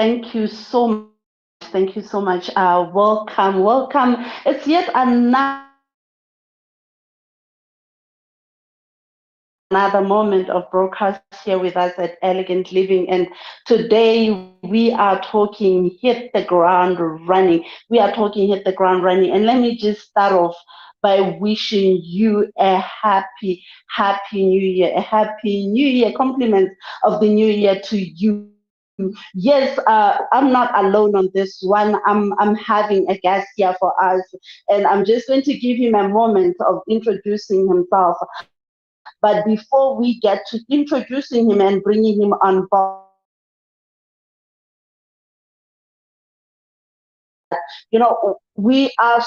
Thank you so much. Thank you so much. Welcome, welcome. It's yet another moment of broadcast here with us at Elegant Living. And today we are talking hit the ground running. We are talking hit the ground running. And let me just start off by wishing you a happy new year, a happy new year. Compliments of the new year to you. Yes, I'm not alone on this one. I'm having a guest here for us, and I'm just going to give him a moment of introducing himself. But before we get to introducing him and bringing him on board, we are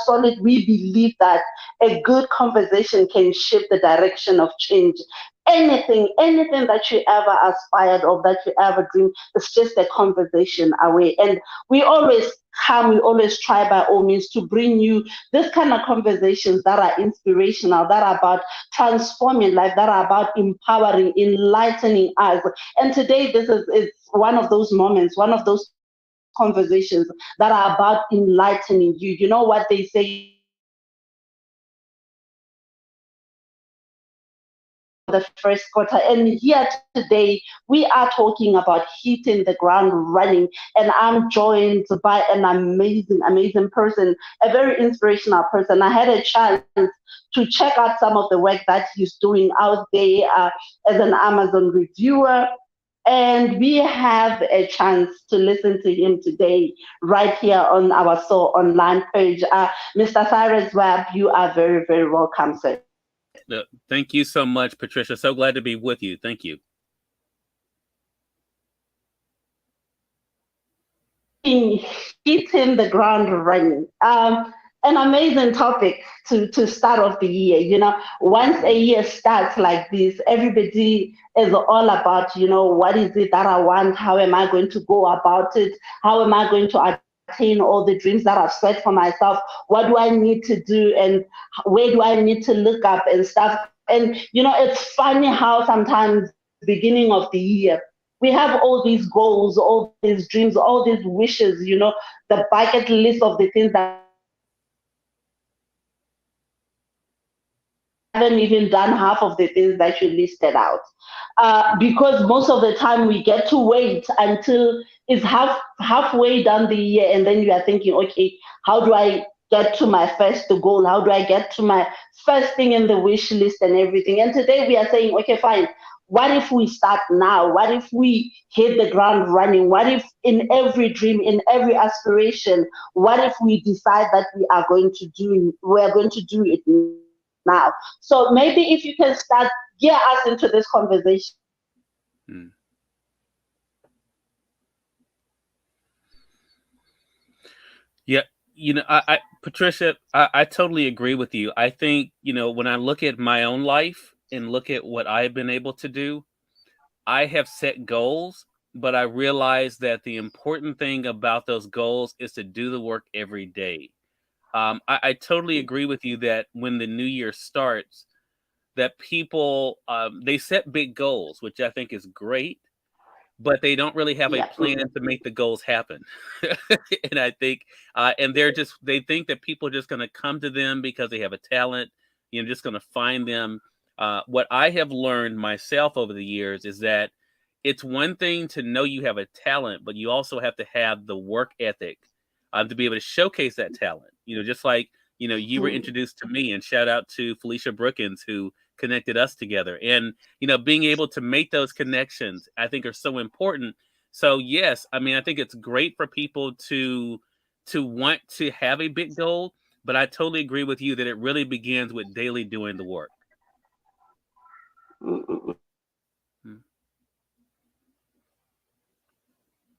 solid. We believe that a good conversation can shift the direction of change. Anything that you ever aspired of, that you ever dreamed, it's just a conversation away. And we always try by all means to bring you this kind of conversations that are inspirational, that are about transforming life, that are about empowering, enlightening us. And today, this is it's one of those moments, one of those conversations that are about enlightening you. You know what they say, the first quarter. And here today, we are talking about hitting the ground running. And I'm joined by an amazing person, a very inspirational person. I had a chance to check out some of the work that he's doing out there as an Amazon reviewer. And we have a chance to listen to him today, right here on our Soul Online page. Mr. Cyrus Webb, you are very welcome, sir. Thank you so much, Patricia. So glad to be with you. Thank you. Hitting the ground running. An amazing topic to start off the year. Once a year starts like this, everybody is all about, what is it that I want? How am I going to go about it? How am I going to attain all the dreams that I've set for myself? What do I need to do? And where do I need to look up and stuff? And, it's funny how sometimes beginning of the year, we have all these goals, all these dreams, all these wishes, the bucket list of the things that we want to do. You haven't even done half of the things that you listed out. Because most of the time we get to wait until it's halfway down the year, and then you are thinking, okay, how do I get to my first goal? How do I get to my first thing in the wish list and everything? And today we are saying, okay, fine. What if we start now? What if we hit the ground running? What if in every dream, in every aspiration, what if we decide that we are going to do it now? So maybe if you can start, gear us into this conversation. Hmm. Yeah, Patricia, I totally agree with you. I think, when I look at my own life and look at what I've been able to do, I have set goals, but I realize that the important thing about those goals is to do the work every day. I totally agree with you that when the new year starts, that people they set big goals, which I think is great, but they don't really have a Yeah. plan to make the goals happen. And I think, and they think that people are just going to come to them because they have a talent, just going to find them. What I have learned myself over the years is that it's one thing to know you have a talent, but you also have to have the work ethic to be able to showcase that talent. Just like, you were introduced to me, and shout out to Felicia Brookins, who connected us together. And, being able to make those connections, I think, are so important. So yes, I mean, I think it's great for people to want to have a big goal, but I totally agree with you that it really begins with daily doing the work. Mm.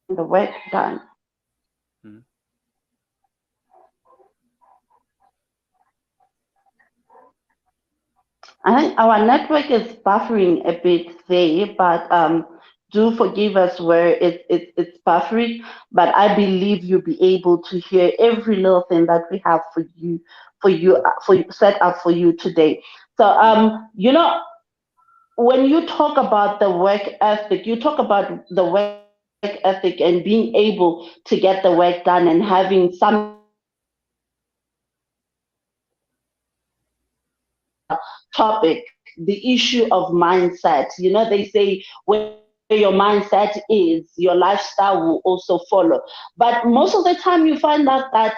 The work done. Mm. I think our network is buffering a bit there, but do forgive us where it's buffering. But I believe you'll be able to hear every little thing that we have set up for you today. So Mm. when you talk about the work ethic, you talk about the work ethic and being able to get the work done and having some topic, the issue of mindset. You know, they say where your mindset is, your lifestyle will also follow. But most of the time, you find out that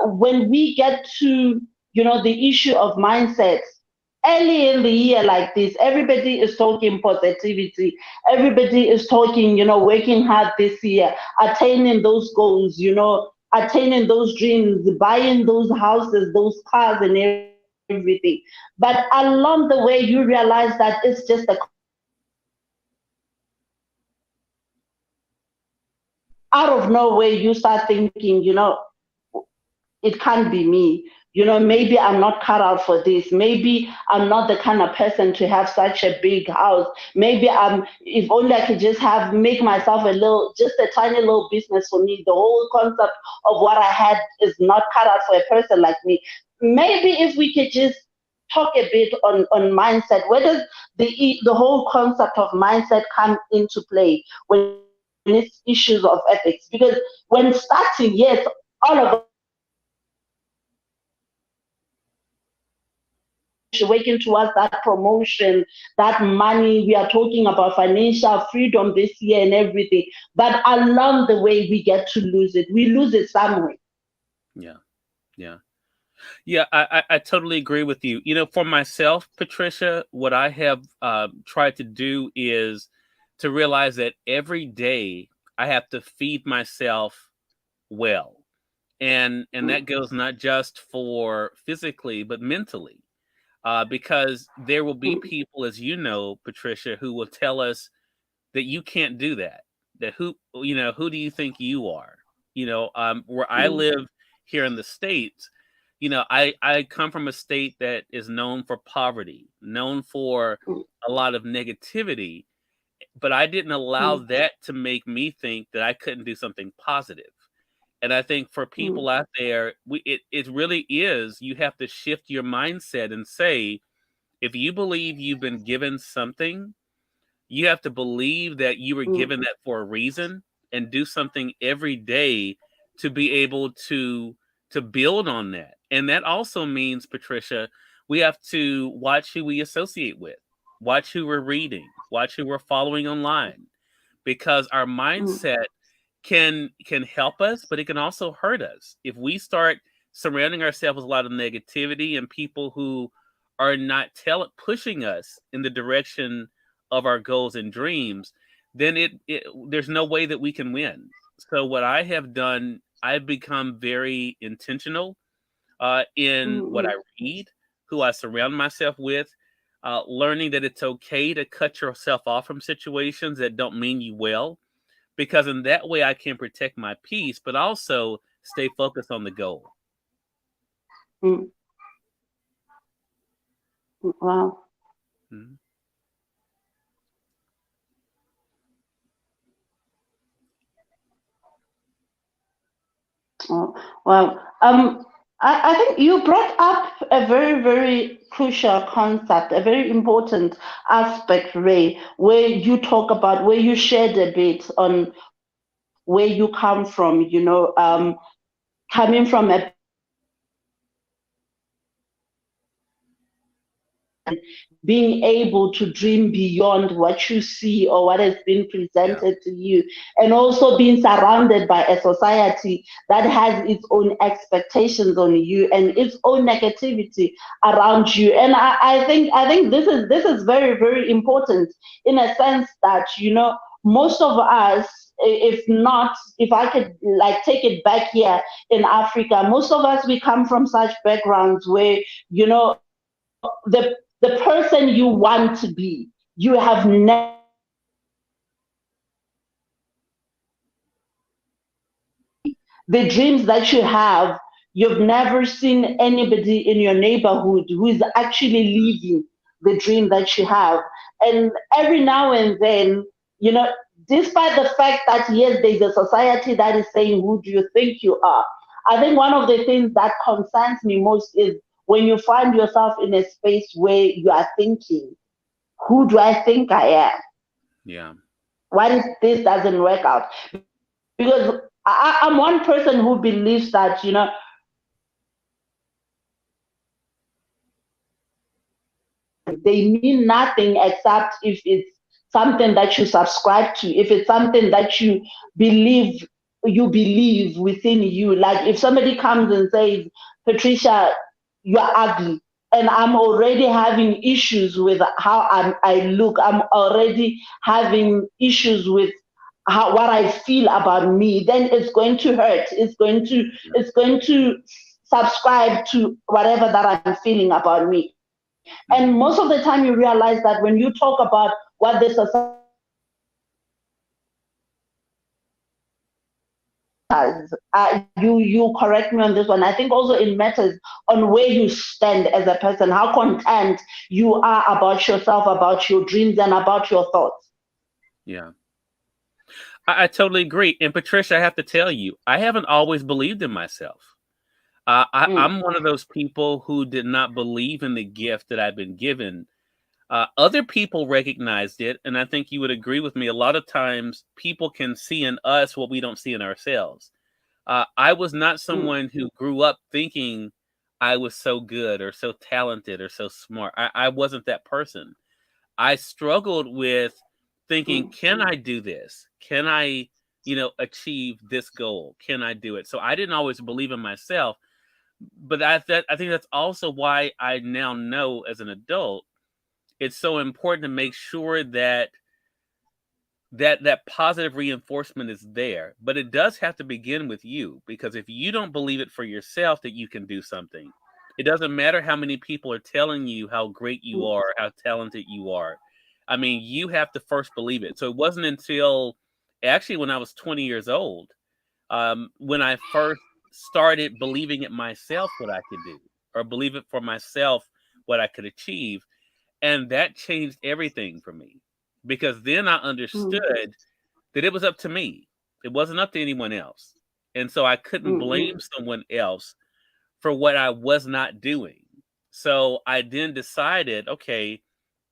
when we get to, you know, the issue of mindset, early in the year like this, everybody is talking positivity. Everybody is talking, you know, working hard this year, attaining those goals, you know, attaining those dreams, buying those houses, those cars, and everything. But along the way, you realize that it's just a out of nowhere, you start thinking, you know, it can't be me. You know, maybe I'm not cut out for this. Maybe I'm not the kind of person to have such a big house. Maybe if only I could just make myself just a tiny little business for me. The whole concept of what I had is not cut out for a person like me. Maybe if we could just talk a bit on mindset, where does the whole concept of mindset come into play when it's issues of ethics? Because when starting, yes, all of working towards that promotion, that money. We are talking about financial freedom this year and everything. But along the way, we get to lose it. We lose it somewhere. Yeah. Yeah. Yeah, I totally agree with you. You know, for myself, Patricia, what I have tried to do is to realize that every day I have to feed myself well. And that goes not just for physically, but mentally. Because there will be people, as you know, Patricia, who will tell us that you can't do that. That who do you think you are? You know, where I live here in the States, you know, I come from a state that is known for poverty, known for a lot of negativity, but I didn't allow that to make me think that I couldn't do something positive. And I think for people out there, it really is, you have to shift your mindset and say, if you believe you've been given something, you have to believe that you were given that for a reason and do something every day to be able to build on that. And that also means, Patricia, we have to watch who we associate with, watch who we're reading, watch who we're following online, because our mindset can help us, but it can also hurt us. If we start surrounding ourselves with a lot of negativity and people who are not pushing us in the direction of our goals and dreams, then there's no way that we can win. So what I have done, I've become very intentional in what I read, who I surround myself with, learning that it's okay to cut yourself off from situations that don't mean you well, because in that way I can protect my peace, but also stay focused on the goal. Wow. Oh, wow. I think you brought up a very, very crucial concept, a very important aspect, Ray, where you talk about, where you shared a bit on where you come from, you know, coming from a being able to dream beyond what you see or what has been presented to you, and also being surrounded by a society that has its own expectations on you and its own negativity around you. And I think this is very, very important, in a sense that, you know, most of us, if I could like take it back here in Africa, most of us, we come from such backgrounds where, you know, the person you want to be, you have never the dreams that you have, you've never seen anybody in your neighborhood who is actually living the dream that you have. And every now and then, you know, despite the fact that yes, there's a society that is saying, who do you think you are? I think one of the things that concerns me most is when you find yourself in a space where you are thinking, who do I think I am? Yeah. What if this doesn't work out? Because I'm one person who believes that, they mean nothing except if it's something that you subscribe to, if it's something that believe you believe within you. Like if somebody comes and says, Patricia, you're ugly, and I'm already having issues with how I look, I'm already having issues with how what I feel about me, then it's going to hurt. It's going to subscribe to whatever that I'm feeling about me. And most of the time you realize that when you talk about what the society does, you correct me on this one. I think also it matters on where you stand as a person, how content you are about yourself, about your dreams, and about your thoughts. Yeah. I totally agree. And Patricia, I have to tell you, I haven't always believed in myself. I'm one of those people who did not believe in the gift that I've been given. Other people recognized it, and I think you would agree with me. A lot of times, people can see in us what we don't see in ourselves. I was not someone who grew up thinking I was so good or so talented or so smart. I wasn't that person. I struggled with thinking, can I do this? Can I, achieve this goal? Can I do it? So I didn't always believe in myself. But I think that's also why I now know as an adult, it's so important to make sure that that positive reinforcement is there. But it does have to begin with you, because if you don't believe it for yourself that you can do something, it doesn't matter how many people are telling you how great you are, how talented you are. I mean, you have to first believe it. So it wasn't until actually when I was 20 years old, when I first started believing it myself what I could do, or believe it for myself what I could achieve. And that changed everything for me, because then I understood that it was up to me. It wasn't up to anyone else. And so I couldn't blame someone else for what I was not doing. So I then decided, okay,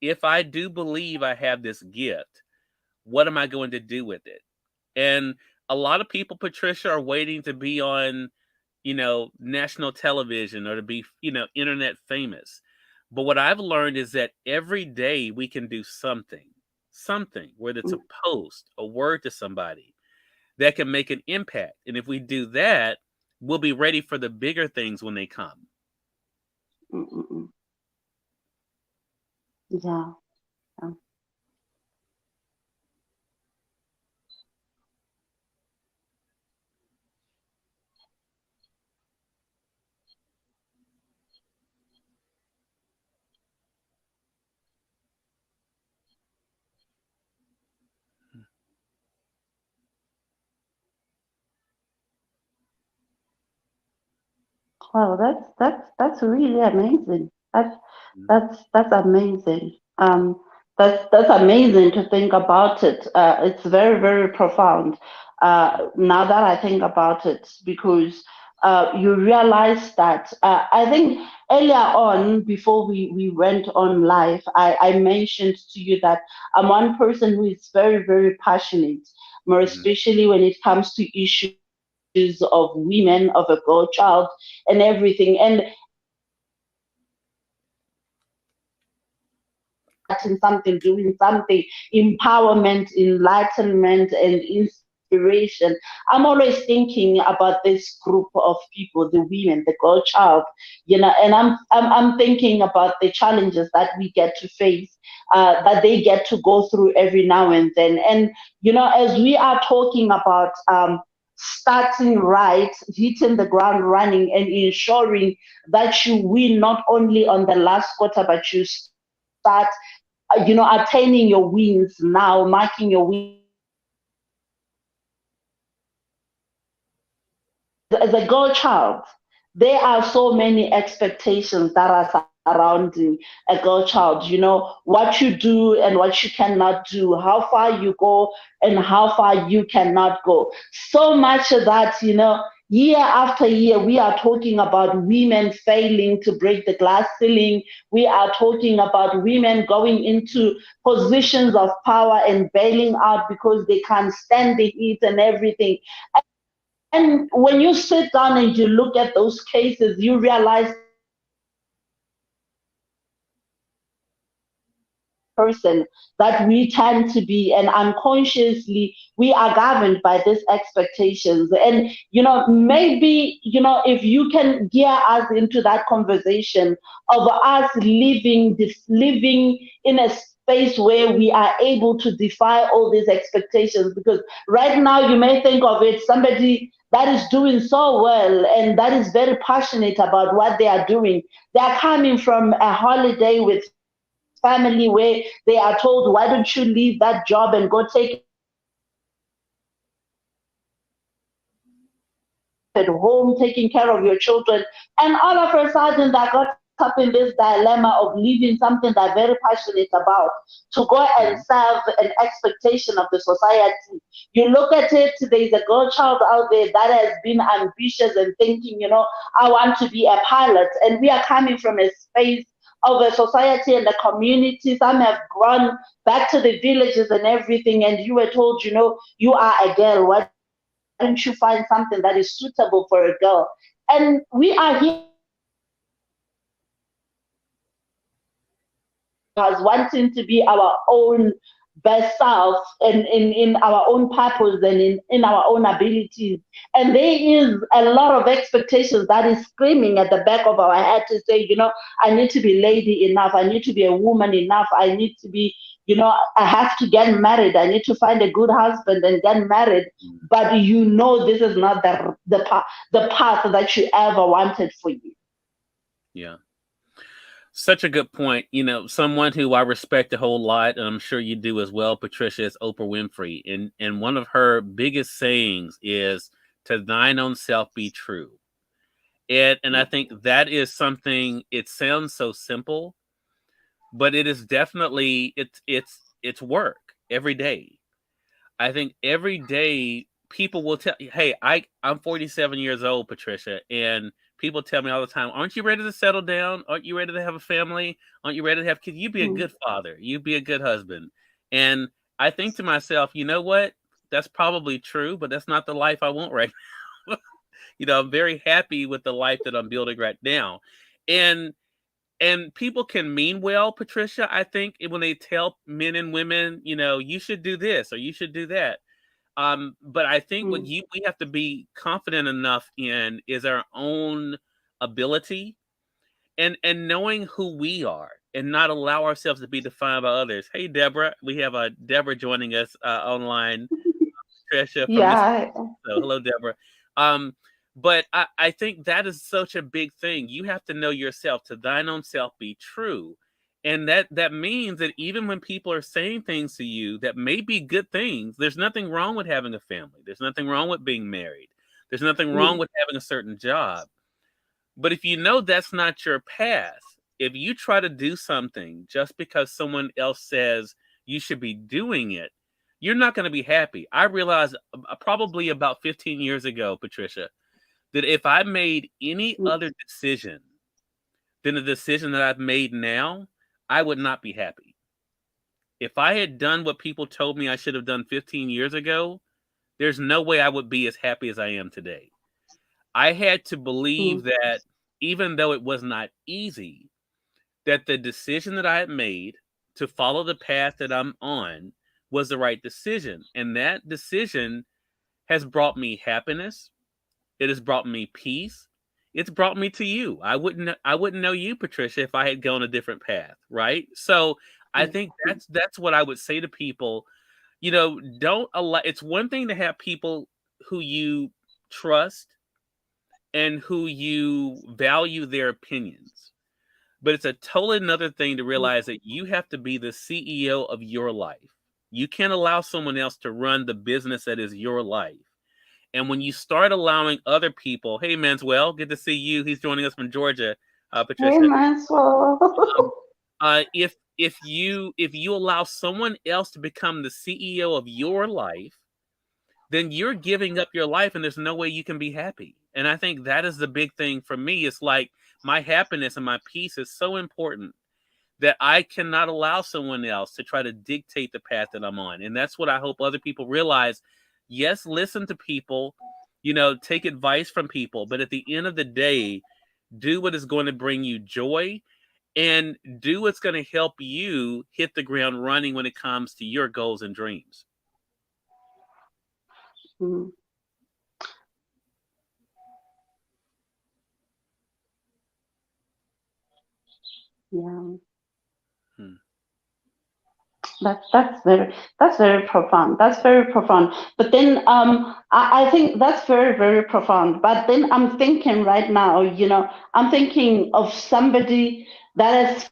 if I do believe I have this gift, what am I going to do with it? And a lot of people, Patricia, are waiting to be on, national television or to be, internet famous. But what I've learned is that every day we can do something, whether it's a post, a word to somebody that can make an impact. And if we do that, we'll be ready for the bigger things when they come. Yeah. Wow, that's really amazing. That's amazing. That's amazing to think about it. It's very, very profound. Now that I think about it, because you realize that I think earlier on, before we went on live, I mentioned to you that I'm one person who is very, very passionate, more especially when it comes to issues of women, of a girl child, and everything. And something, doing something, empowerment, enlightenment, and inspiration. I'm always thinking about this group of people, the women, the girl child, and I'm thinking about the challenges that we get to face, that they get to go through every now and then. And as we are talking about starting right, hitting the ground running, and ensuring that you win not only on the last quarter, but you start attaining your wins now, marking your wins. As a girl child, there are so many expectations that are surrounding a girl child. What you do and what you cannot do, how far you go and how far you cannot go. So much of that, year after year, we are talking about women failing to break the glass ceiling. We are talking about women going into positions of power and bailing out because they can't stand the heat and everything. And when you sit down and you look at those cases, you realize person that we tend to be, and unconsciously we are governed by these expectations. And maybe if you can gear us into that conversation of us living in a space where we are able to defy all these expectations, because right now you may think of it, somebody that is doing so well and that is very passionate about what they are doing. They are coming from a holiday with family where they are told, why don't you leave that job and go take at home, taking care of your children. And all of a sudden, they got up in this dilemma of leaving something they're very passionate about to go and Mhm. serve an expectation of the society. You look at it, there's a girl child out there that has been ambitious and thinking, I want to be a pilot. And we are coming from a space of a society and a community. Some have gone back to the villages and everything, and you were told, you are a girl. Why don't you find something that is suitable for a girl? And we are here as wanting to be our own best self and in our own purpose and in our own abilities. And there is a lot of expectations that is screaming at the back of our head to say, I need to be lady enough, I need to be a woman enough, I need to be, I have to get married, I need to find a good husband and get married. But this is not the path that you ever wanted for you. Yeah. Such a good point. Someone who I respect a whole lot, and I'm sure you do as well, Patricia, is Oprah Winfrey. And one of her biggest sayings is, to thine own self be true. And I think that is something, it sounds so simple, but it is definitely, it's work every day. I think every day people will tell you, hey, I'm 47 years old, Patricia, and people tell me all the time, aren't you ready to settle down? Aren't you ready to have a family? Aren't you ready to have kids? You be a good father. You be a good husband. And I think to myself, you know what? That's probably true, but that's not the life I want right now. I'm very happy with the life that I'm building right now. And people can mean well, Patricia, I think, when they tell men and women, you should do this or you should do that. But I think what we have to be confident enough in is our own ability and knowing who we are and not allow ourselves to be defined by others. Hey, Deborah, we have Deborah joining us online. Patricia from Miss. Yeah. So, hello, Deborah. Um, but I think that is such a big thing. You have to know yourself. To thine own self be true. And that means that even when people are saying things to you that may be good things, there's nothing wrong with having a family. There's nothing wrong with being married. There's nothing wrong with having a certain job. But if you know that's not your path, if you try to do something just because someone else says you should be doing it, you're not going to be happy. I realized probably about 15 years ago, Patricia, that if I made any other decision than the decision that I've made now, I would not be happy. If I had done what people told me I should have done 15 years ago, there's no way I would be as happy as I am today. I had to believe that even though it was not easy, that the decision that I had made to follow the path that I'm on was the right decision. And that decision has brought me happiness. It has brought me peace. It's brought me to you. I wouldn't know you, Patricia, if I had gone a different path, right? So I think that's what I would say to people. Don't allow. It's one thing to have people who you trust and who you value their opinions, but it's a totally another thing to realize that you have to be the CEO of your life. You can't allow someone else to run the business that is your life. And when you start allowing other people, hey, Manswell, good to see you. He's joining us from Georgia, Patricia. Hey, Manswell. If you allow someone else to become the CEO of your life, then you're giving up your life, and there's no way you can be happy. And I think that is the big thing for me. It's like my happiness and my peace is so important that I cannot allow someone else to try to dictate the path that I'm on. And that's what I hope other people realize. Yes, listen to people, take advice from people, but at the end of the day, do what is going to bring you joy and do what's going to help you hit the ground running when it comes to your goals and dreams. Mm. Yeah. Hmm. That's very profound. That's very profound. But then I think that's very, very profound. But then I'm thinking right now, I'm thinking of somebody that has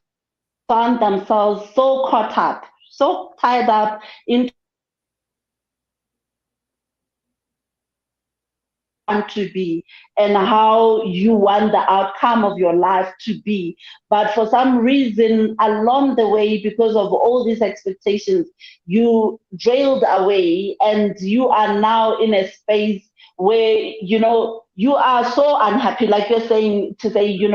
found themselves so caught up, so tied up into want to be and how you want the outcome of your life to be. But for some reason along the way, because of all these expectations, you trailed away and you are now in a space where you are so unhappy, like you're saying, to say you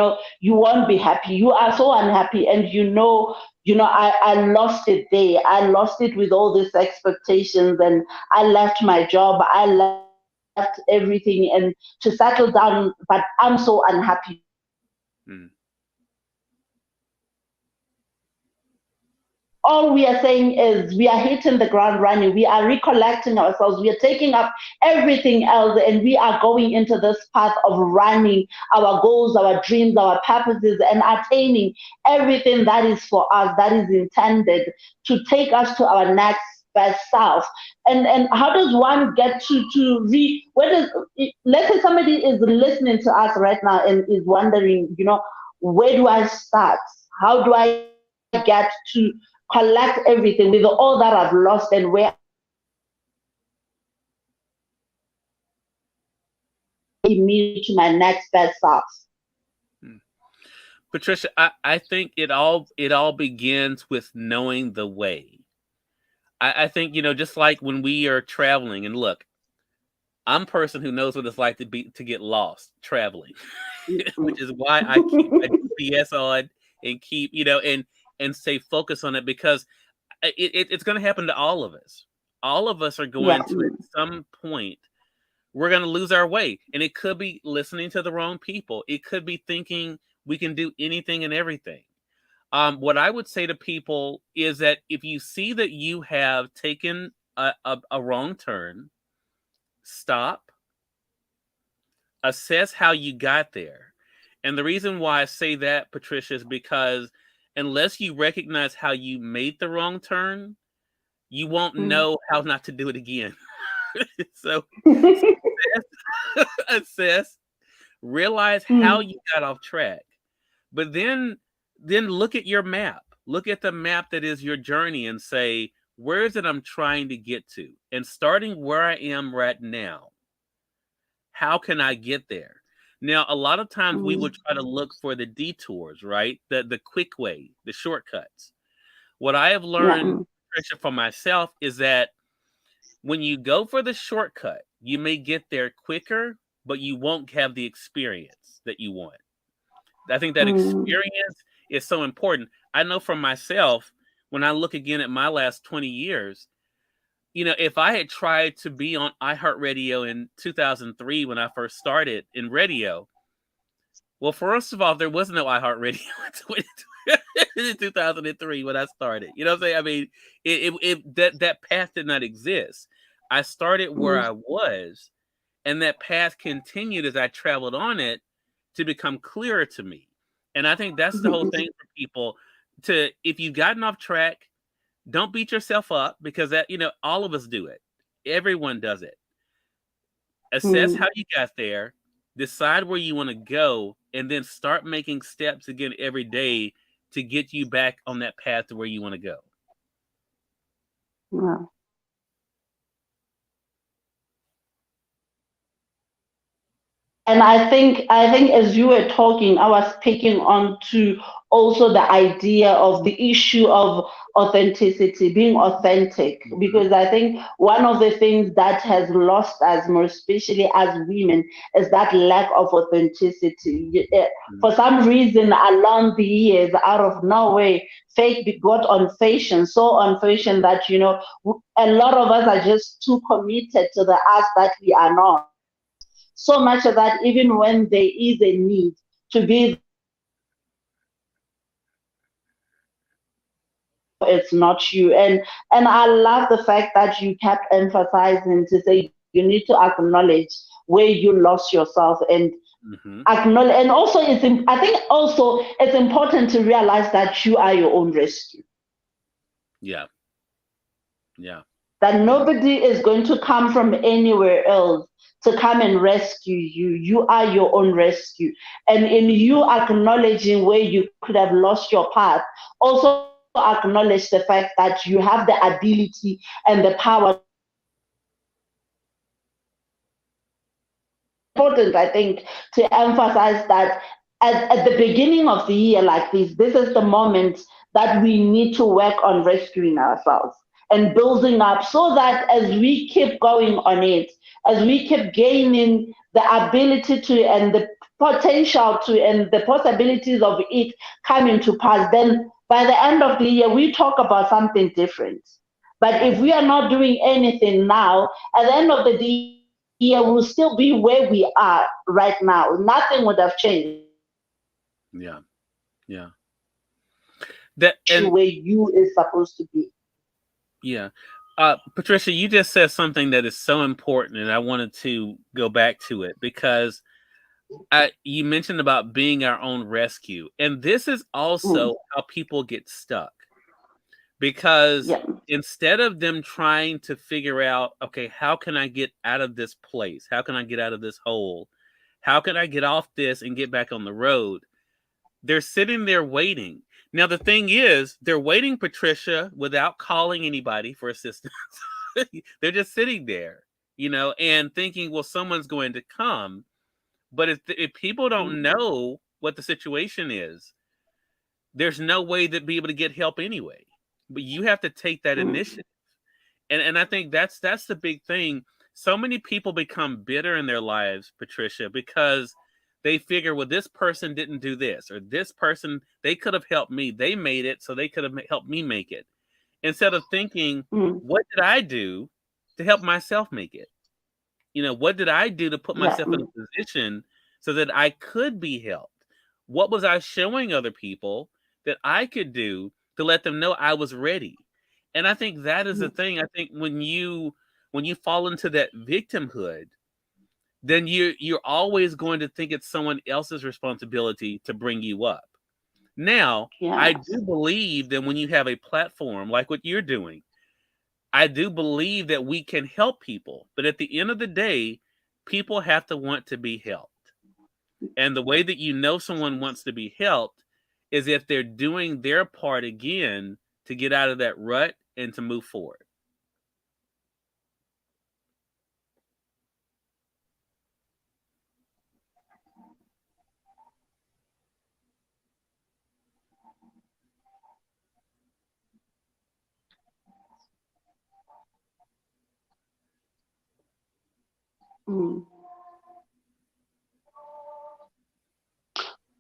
won't be happy, you are so unhappy, and I lost it there. I lost it with all these expectations, and I left my job, I left everything and to settle down, but I'm so unhappy. Hmm. All we are saying is we are hitting the ground running. We are recollecting ourselves. We are taking up everything else and we are going into this path of running our goals, our dreams, our purposes, and attaining everything that is for us, that is intended to take us to our next best self. And how does one get to where does, let's say somebody is listening to us right now and is wondering, where do I start? How do I get to collect everything with all that I've lost, and where me to my next best self? Hmm. Patricia, I think it all begins with knowing the way. I think, just like when we are traveling, and look, I'm a person who knows what it's like to get lost traveling, which is why I keep my GPS on and keep, and stay focused on it, because it's going to happen to all of us. All of us are Yeah. going to, at some point, we're going to lose our way. And it could be listening to the wrong people. It could be thinking we can do anything and everything. What I would say to people is that if you see that you have taken a wrong turn, stop, assess how you got there. And the reason why I say that, Patricia, is because unless you recognize how you made the wrong turn, you won't Mm. know how not to do it again. so assess, realize how Mm. you got off track, but then look at your map. Look at the map that is your journey and say, where is it I'm trying to get to? And starting where I am right now, how can I get there? Now, a lot of times we Mm. would try to look for the detours, right? The quick way, the shortcuts. What I have Yeah. learned, Mm. Patricia, for myself is that when you go for the shortcut, you may get there quicker, but you won't have the experience that you want. I think that Mm. experience is so important. I know for myself, when I look again at my last 20 years, if I had tried to be on iHeartRadio in 2003 when I first started in radio, well, first of all, there was no iHeartRadio in 2003 when I started. You know what I'm saying? I mean, that path did not exist. I started where Mm. I was, and that path continued as I traveled on it to become clearer to me. And I think that's the whole thing for people. If you've gotten off track, don't beat yourself up, because that, all of us do it. Everyone does it. Assess Mm. how you got there, decide where you want to go, and then start making steps again every day to get you back on that path to where you want to go. Yeah. And I think as you were talking, I was picking on to also the idea of the issue of authenticity, being authentic, because I think one of the things that has lost us, more especially as women, is that lack of authenticity. For some reason, along the years, out of nowhere, fake got on fashion, so on fashion that, a lot of us are just too committed to the us that we are not. So much that even when there is a need to be, it's not you. And I love the fact that you kept emphasizing to say you need to acknowledge where you lost yourself, and Mm-hmm. acknowledge. And also I think also it's important to realize that you are your own rescue, Yeah. Yeah. that Yeah. nobody is going to come from anywhere else to come and rescue you. You are your own rescue. And in you acknowledging where you could have lost your path, also acknowledge the fact that you have the ability and the power to change your path. Important, I think, to emphasize that at the beginning of the year like this is the moment that we need to work on rescuing ourselves and building up, so that as we keep going on it, as we keep gaining the ability to, and the potential to, and the possibilities of it coming to pass, then by the end of the year, we talk about something different. But if we are not doing anything now, at the end of the year, we'll still be where we are right now. Nothing would have changed. Yeah. Yeah. Get That you and where you is supposed to be. Yeah. Patricia, you just said something that is so important, and I wanted to go back to it because you mentioned about being our own rescue. And this is also Mm, how people get stuck because yeah. instead of them trying to figure out, okay, how can I get out of this place? How can I get out of this hole? How can I get off this and get back on the road? They're sitting there waiting. Now, the thing is, they're waiting, Patricia, without calling anybody for assistance. They're just sitting there, and thinking, well, someone's going to come. But if people don't Mm, know what the situation is, there's no way to be able to get help anyway. But you have to take that mm, initiative. And I think that's the big thing. So many people become bitter in their lives, Patricia, because they figure, well, this person didn't do this, or this person, they could have helped me. They made it, so they could have helped me make it. Instead of thinking, mm, what did I do to help myself make it? What did I do to put yeah. myself in a position so that I could be helped? What was I showing other people that I could do to let them know I was ready? And I think that is the Mm, thing. I think when you fall into that victimhood, then you're always going to think it's someone else's responsibility to bring you up. Now, I yes. do believe that when you have a platform like what you're doing, I do believe that we can help people, but at the end of the day, people have to want to be helped. And the way that you know someone wants to be helped is if they're doing their part again to get out of that rut and to move forward. Mm.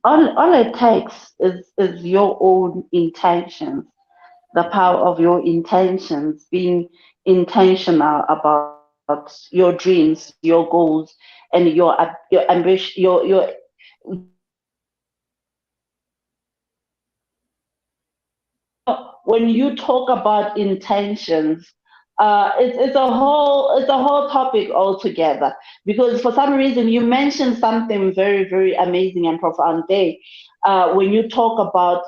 All it takes is your own intentions, the Mhm. power of your intentions, being intentional about your dreams, your goals, and your ambition, your when you talk about intentions, it's a whole topic altogether. Because for some reason you mentioned something very, very amazing and profound there, when you talk about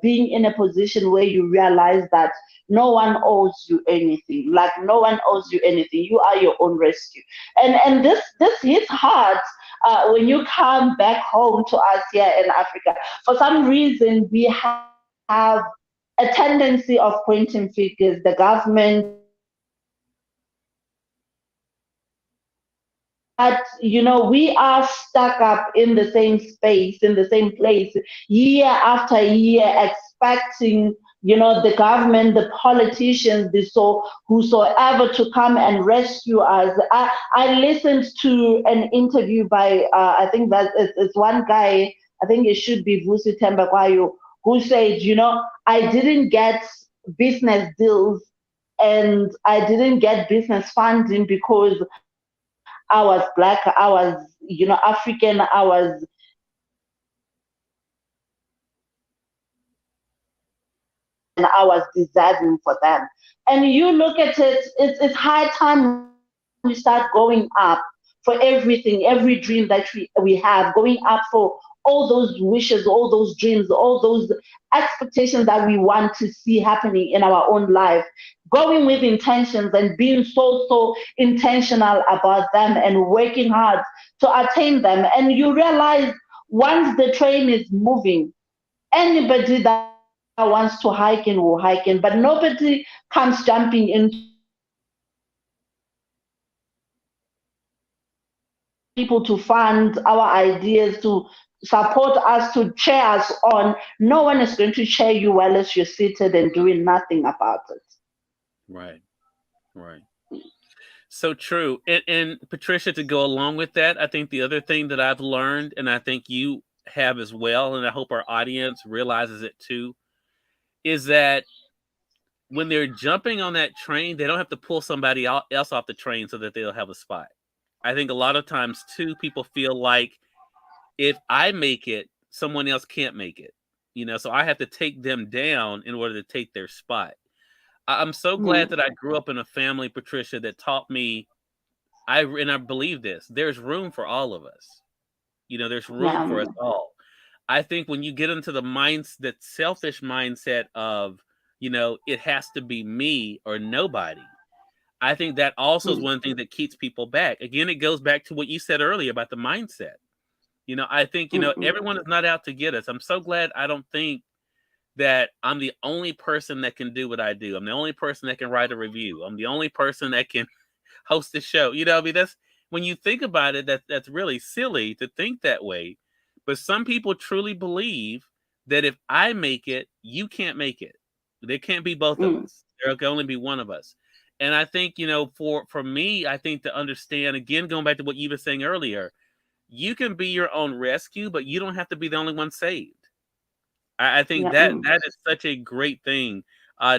being in a position where you realize that no one owes you anything, like no one owes you anything. You are your own rescue, and this hits hard. When you come back home to us here in Africa, for some reason we have a tendency of pointing fingers, the government, but we are stuck up in the same space, in the same place, year after year, expecting the government, the politicians, whosoever to come and rescue us. I listened to an interview by, I think that it's one guy, I think it should be Vusi Tembakwayo, who said, I didn't get business deals and I didn't get business funding because I was black, I was, African, and I was deserving for them. And you look at it, it's high time we start going up for everything, every dream that we have, going up for all those wishes, all those dreams, all those expectations that we want to see happening in our own life, going with intentions and being so intentional about them and working hard to attain them. And you realize once the train is moving, anybody that wants to hike in will hike in, but nobody comes jumping into it and saying, people to fund our ideas, to support us, to cheer us on. No one is going to cheer you while you're seated and doing nothing about it. Right. Right. So true. And Patricia, to go along with that, I think the other thing that I've learned, and I think you have as well, and I hope our audience realizes it too, is that when they're jumping on that train, they don't have to pull somebody else off the train so that they'll have a spot. I think a lot of times too, people feel like if I make it, someone else can't make it. So I have to take them down in order to take their spot. I'm so glad that I grew up in a family, Patricia, that taught me, and I believe this, there's room for all of us. There's room for us all. I think when you get into that selfish mindset of, it has to be me or nobody, I think that also is one thing that keeps people back. Again, it goes back to what you said earlier about the mindset. I think, everyone is not out to get us. I'm so glad I don't think that I'm the only person that can do what I do. I'm the only person that can write a review. I'm the only person that can host a show. That's when you think about it, that's really silly to think that way. But some people truly believe that if I make it, you can't make it. There can't be both of us. There can only be one of us. And I think, for me, I think to understand, again, going back to what you were saying earlier, you can be your own rescue, but you don't have to be the only one saved. I think that is such a great thing.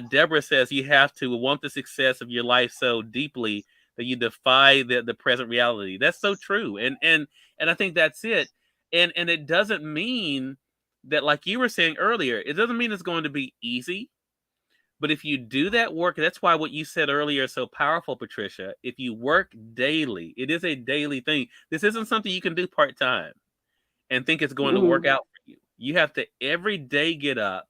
Deborah says you have to want the success of your life so deeply that you defy the present reality. That's so true. And I think that's it. And it doesn't mean that, like you were saying earlier, it doesn't mean it's going to be easy. But if you do that work, that's why what you said earlier is so powerful, Patricia. If you work daily, it is a daily thing. This isn't something you can do part-time and think it's going to work out for you. You have to every day get up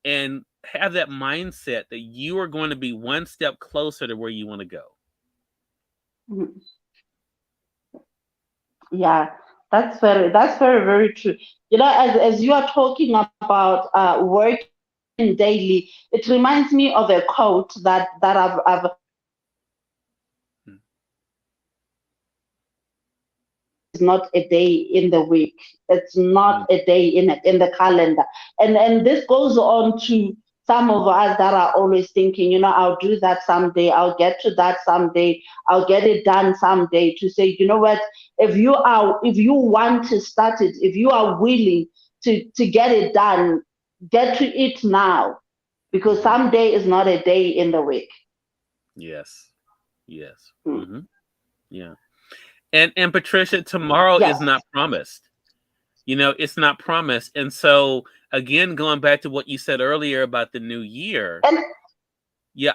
and have that mindset that you are going to be one step closer to where you want to go. Yeah, that's very, very true. As you are talking about working daily, it reminds me of a quote that I've It's not a day in the week. It's not a day in the calendar. And this goes on to some of us that are always thinking, I'll do that someday. I'll get to that someday. I'll get it done someday. To say, you know what? If you want to start it, if you are willing to get it done, get to it now, because someday is not a day in the week. Yes. Mm-hmm. Yeah. And Patricia, tomorrow is not promised. It's not promised. And so, again, going back to what you said earlier about the new year,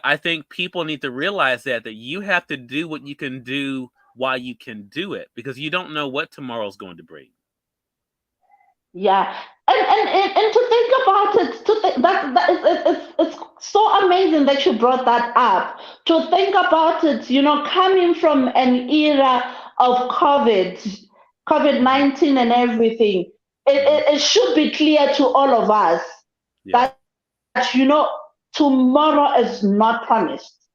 I think people need to realize that you have to do what you can do while you can do it, because you don't know what tomorrow's going to bring. Yeah, and to think about it, it's so amazing that you brought that up. To think about it, coming from an era of COVID-19 and everything, it should be clear to all of us that tomorrow is not promised.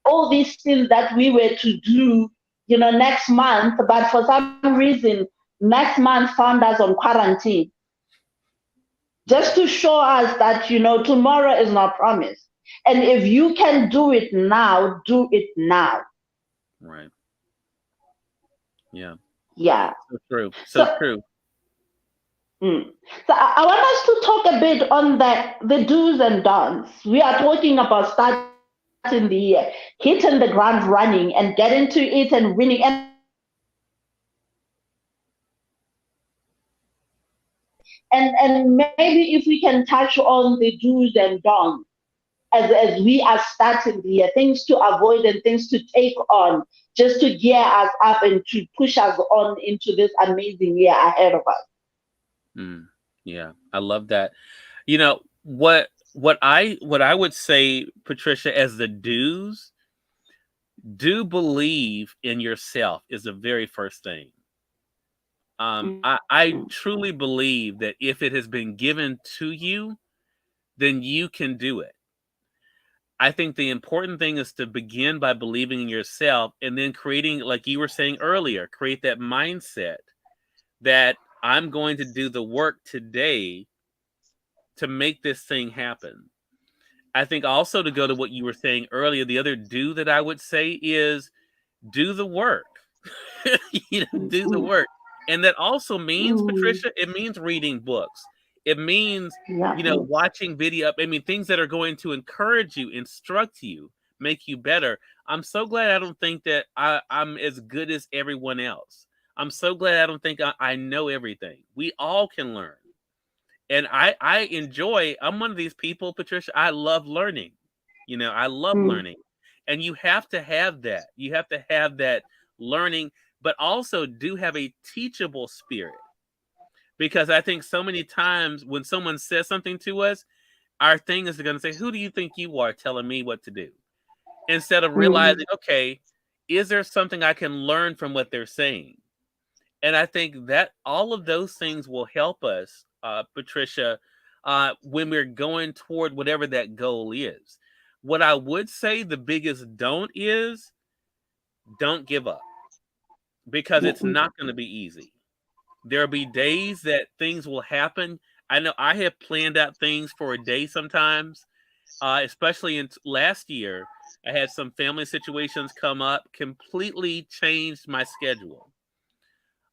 All these things that we were to do next month, but for some reason next month found us on quarantine, just to show us that, tomorrow is not promised. And if you can do it now, do it now. Right. Yeah. Yeah. So true. So So, true. so I want us to talk a bit on the do's and don'ts. We are talking about starting the year, hitting the ground running and getting to it and winning. And maybe if we can touch on the do's and don'ts as we are starting the year, things to avoid and things to take on, just to gear us up and to push us on into this amazing year ahead of us. Yeah, I love that. You know what I would say, Patricia, as the do's, do believe in yourself is the very first thing. I truly believe that if it has been given to you, then you can do it. I think the important thing is to begin by believing in yourself and then creating, like you were saying earlier, create that mindset that I'm going to do the work today to make this thing happen. I think also, to go to what you were saying earlier, the other do that I would say is do the work. Do the work. And that also means, Patricia, it means reading books. It means, watching video. I mean, things that are going to encourage you, instruct you, make you better. I'm so glad I don't think that I'm as good as everyone else. I'm so glad I don't think I know everything. We all can learn. And I'm one of these people, Patricia, I love learning. I love learning. And you have to have that. You have to have that learning, but also do have a teachable spirit. Because I think so many times when someone says something to us, our thing is going to say, who do you think you are telling me what to do? Instead of realizing, okay, is there something I can learn from what they're saying? And I think that all of those things will help us, Patricia, when we're going toward whatever that goal is. What I would say the biggest don't is don't give up, because it's not going to be easy. There'll be days that things will happen. I know I have planned out things for a day sometimes, especially in last year. I had some family situations come up, completely changed my schedule.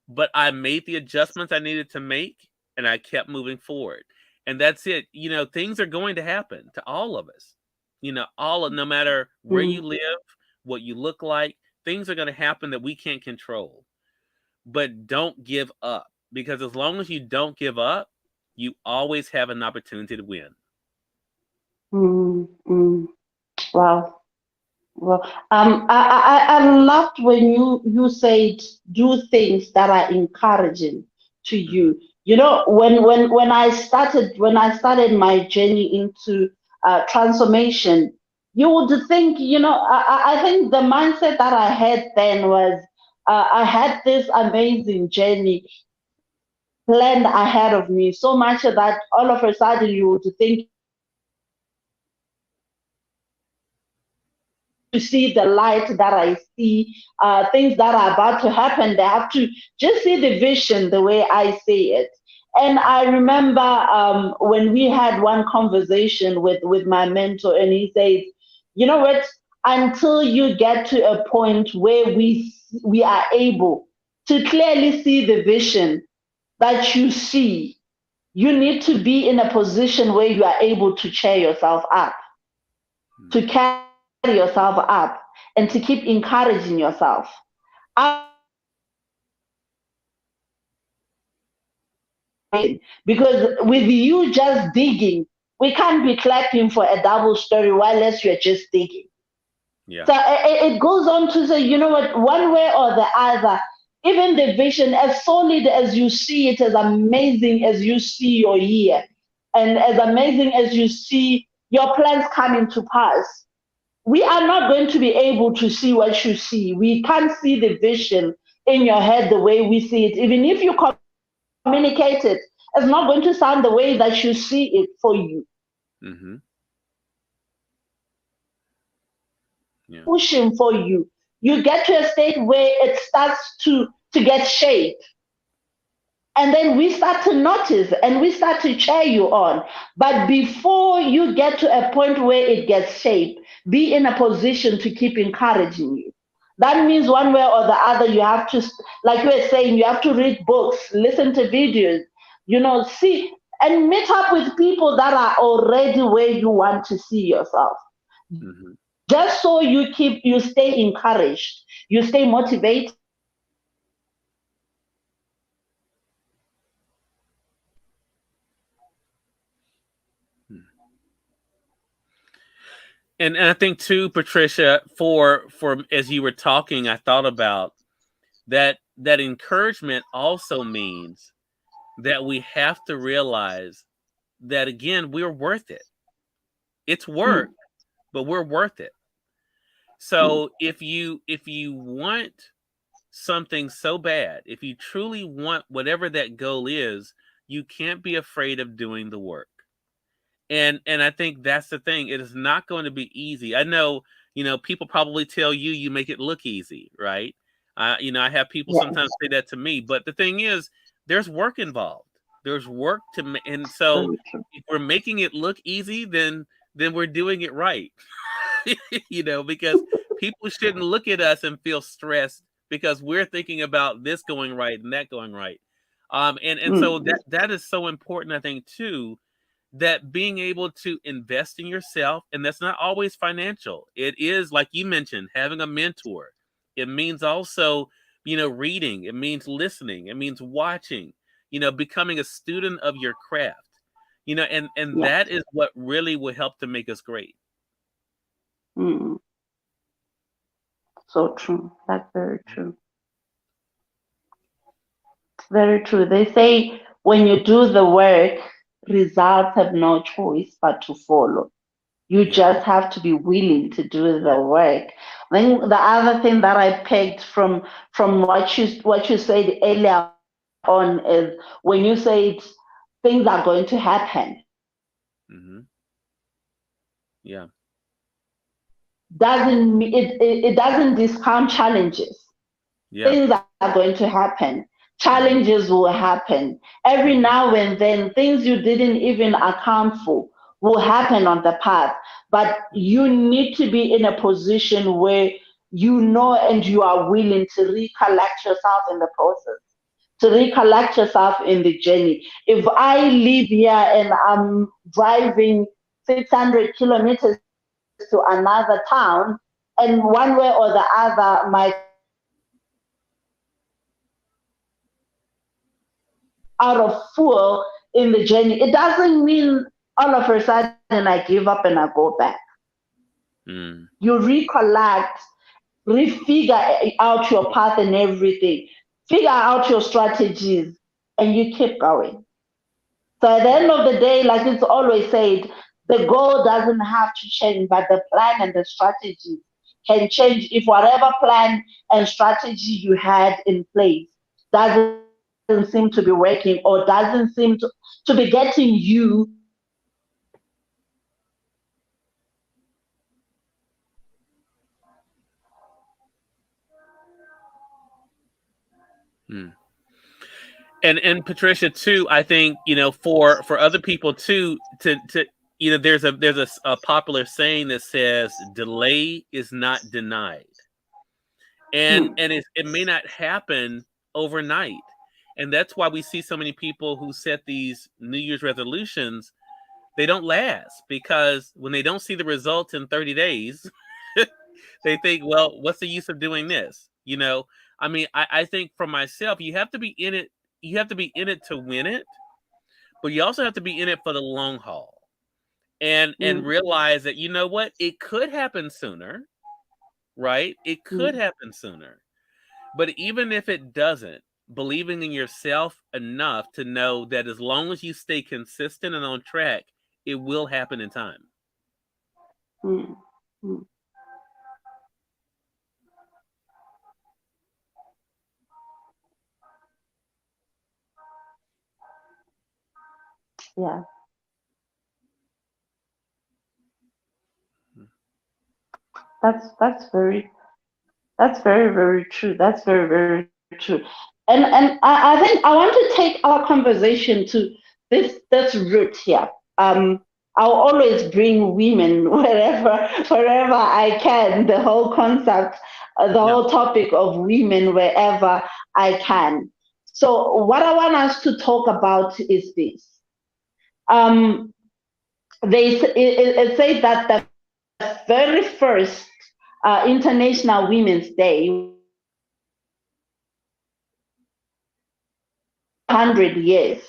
But I made the adjustments I needed to make, and I kept moving forward. And that's it. Things are going to happen to all of us. No matter where you live, what you look like, things are going to happen that we can't control. But don't give up, because as long as you don't give up, you always have an opportunity to win. Wow. Well, I loved when you said do things that are encouraging to you. When I started my journey into transformation, you would think, I think the mindset that I had then was I had this amazing journey planned ahead of me, so much that all of a sudden you would think to see the light that I see, things that are about to happen. They have to just see the vision the way I see it. And I remember when we had one conversation with my mentor, and he says, you know what, until you get to a point where we are able to clearly see the vision that you see, you need to be in a position where you are able to cheer yourself up, to carry yourself up, and to keep encouraging yourself. Because with you just digging, we can't be clapping for a double story while you're just digging. Yeah. So it goes on to say, you know what, one way or the other, even the vision, as solid as you see it, as amazing as you see your year, and as amazing as you see your plans coming to pass, we are not going to be able to see what you see. We can't see the vision in your head the way we see it. Even if you communicate it, it's not going to sound the way that you see it for you. Yeah. Pushing for you. You get to a state where it starts to get shape. And then we start to notice and we start to cheer you on. But before you get to a point where it gets shaped, be in a position to keep encouraging you. That means one way or the other, you have to, like you were saying, you have to read books, listen to videos, see and meet up with people that are already where you want to see yourself. Mm-hmm. Just so you stay encouraged, you stay motivated. And I think too, Patricia, for as you were talking, I thought about that encouragement also means that we have to realize that again, we're worth it. It's work, Mm, but we're worth it. mm, So if you want something so bad, if you truly want whatever that goal is, you can't be afraid of doing the work. And I think that's the thing. It is not going to be easy. I know, people probably tell you you make it look easy, right? I have people sometimes yes, say that to me, but the thing is, there's work involved. There's work and so very true. if we're making it look easy, then we're doing it right. Because people shouldn't look at us and feel stressed because we're thinking about this going right and that going right. And so Mm, that is so important, I think, too, that being able to invest in yourself, and that's not always financial. It is, like you mentioned, having a mentor. It means also, reading. It means listening. It means watching. Becoming a student of your craft. And yes. that is what really will help to make us great. Mm, so true. That's very true. Very true. They say when you do the work, results have no choice but to follow. You Yeah. just have to be willing to do the work. Then the other thing that I picked from what you said earlier on is when you said things are going to happen, Hmm. Yeah. it doesn't discount challenges. Yeah. Things are going to happen. Hmm. Challenges will happen. Every Hmm. now and then, things you didn't even account for will happen on the path. But you need to be in a position where you know and you are willing to recollect yourself in the process, to recollect yourself in the journey. If I live here and I'm driving 600 kilometers to another town, and one way or the other, my car decides out of fuel in the journey, it doesn't mean all of a sudden I give up and I go back. Mm. You recollect, refigure out your path and everything, figure out your strategies, and you keep going. So at the Yeah. end of the day, like it's always said, the goal doesn't have to change, but the plan and the strategy can change if whatever plan and strategy you had in place doesn't seem to be working or doesn't seem to be getting you where you want to be. Mm. And Patricia too, I think, for other people too, to there's a popular saying that says delay is not denied. And it may not happen overnight. And that's why we see so many people who set these New Year's resolutions, they don't last because when they don't see the results in 30 days, they think, well, what's the use of doing this? I mean, I think for myself, you have to be in it. You have to be in it to win it, but you also have to be in it for the long haul and Mm, realize that, what, it could happen sooner, right? It could mm, happen sooner. But even if it doesn't, believing in yourself enough to know that as long as you stay consistent and on track, it will happen in time. mm, mm. Yeah, that's very very true. That's very very true. I think I want to take our conversation to this root here. I'll always bring women wherever I can. The whole concept, the Yeah. whole topic of women wherever I can. So what I want us to talk about is this. Um, it says that the very first International Women's Day, 100 years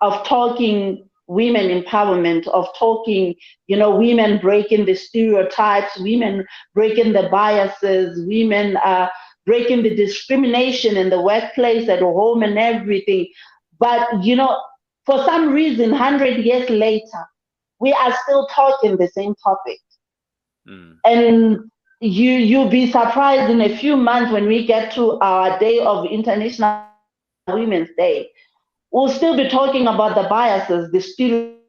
of talking women empowerment, of talking, women breaking the stereotypes, women breaking the biases, women breaking the discrimination in the workplace, at home, and everything. But, for some reason, 100 years later, we are still talking the same topic. Mm. And you'll be surprised in a few months when we get to our day of International Women's Day, we'll still be talking about the biases, the stereotypes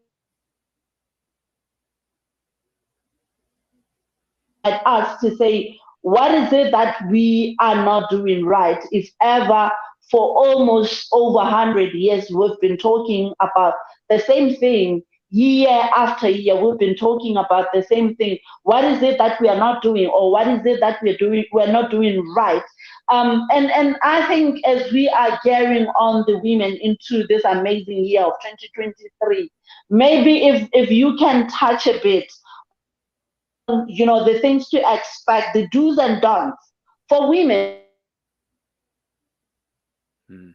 at us to say, what is it that we are not doing right? If ever for almost over 100 years, we've been talking about the same thing year after year, we've been talking about the same thing. What is it that we are not doing, or what is it that we're not doing right? And I think as we are gearing on the women into this amazing year of 2023, maybe if you can touch a bit on, the things to expect, the do's and don'ts for women, Mm.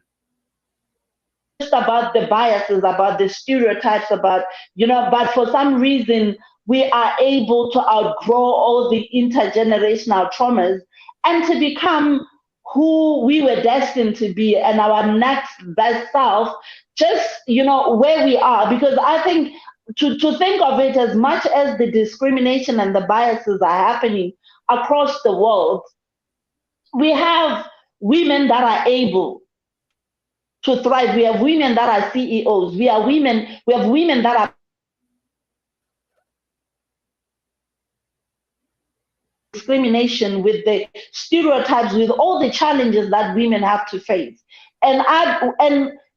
just about the biases, about the stereotypes, about, but for some reason we are able to outgrow all the intergenerational traumas and to become who we were destined to be and our next best self, just, where we are. Because I think to think of it, as much as the discrimination and the biases are happening across the world, we have women that are able to thrive. We have women that are CEOs. We have women that are discrimination, with the stereotypes, with all the challenges that women have to face. And